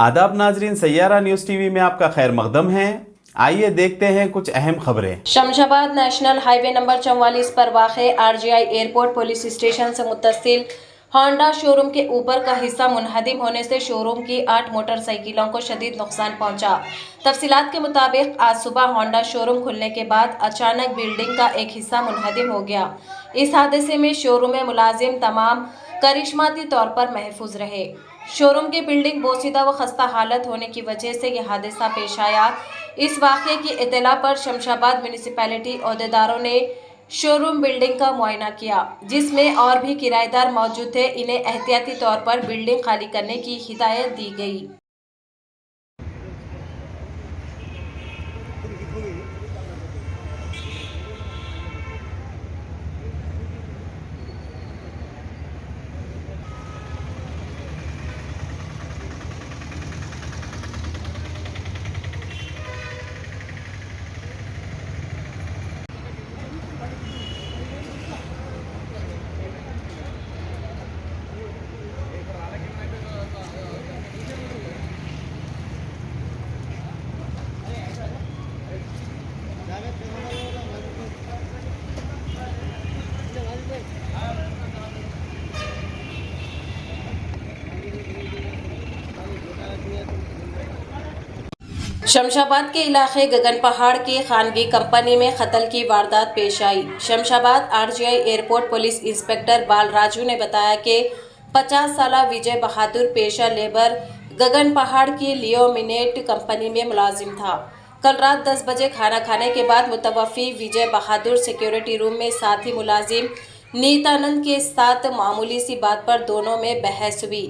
आदाब नाजरीन, Saiyaara news TV में आपका खैर मकदम है। आइए देखते हैं कुछ अहम खबरें। शमशाबाद नेशनल हाईवे नंबर 44 पर वाक़े आरजीआई एयरपोर्ट पुलिस स्टेशन से मुत्तसिल होंडा शोरूम के ऊपर का हिस्सा मुनहदिम होने से शोरूम की 8 मोटरसाइकिलों को शदीद नुकसान पहुंचा। तफसीलात के मुताबिक आज सुबह होंडा शोरूम खुलने के बाद अचानक बिल्डिंग का एक हिस्सा मुनहदिम हो गया। इस हादसे में शोरूम में मुलाजिम तमाम करिश्माती तौर पर महफूज रहे। शोरूम की बिल्डिंग बोसीदा व खस्ता हालत होने की वजह से यह हादसा पेश आया। इस वाक़े की इत्तला पर शमशाबाद म्यूनिसिपैलिटी अहदेदारों ने शोरूम बिल्डिंग का मुआयना किया, जिसमें और भी किराएदार मौजूद थे। इन्हें एहतियाती तौर पर बिल्डिंग खाली करने की हिदायत दी गई। शमशाबाद के इलाके गगन पहाड़ की खानगी कंपनी में कत्ल की वारदात पेश आई। Shamshabad RGI airport police inspector Balraju ने बताया कि 50 साला विजय बहादुर पेशा लेबर गगन पहाड़ की लियोमिनेट कंपनी में मुलाजिम था। कल रात 10 बजे खाना खाने के बाद मुतवफ़ी विजय बहादुर सिक्योरिटी रूम में साथी मुलाजिम नीतानंद के साथ मामूली सी बात पर दोनों में बहस हुई।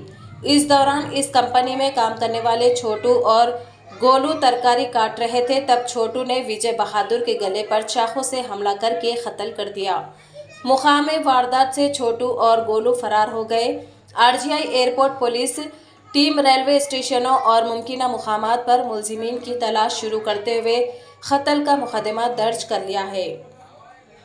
इस दौरान इस कंपनी में काम करने वाले छोटू और गोलू तरकारी काट रहे थे, तब छोटू ने विजय बहादुर के गले पर चाकू से हमला करके कत्ल कर दिया। मुकामे वारदात से छोटू और गोलू फरार हो गए। RGI airport police team railway स्टेशनों और मुमकिना मुकामात पर मुलजिमीन की तलाश शुरू करते हुए कत्ल का मुकदमा दर्ज कर लिया है।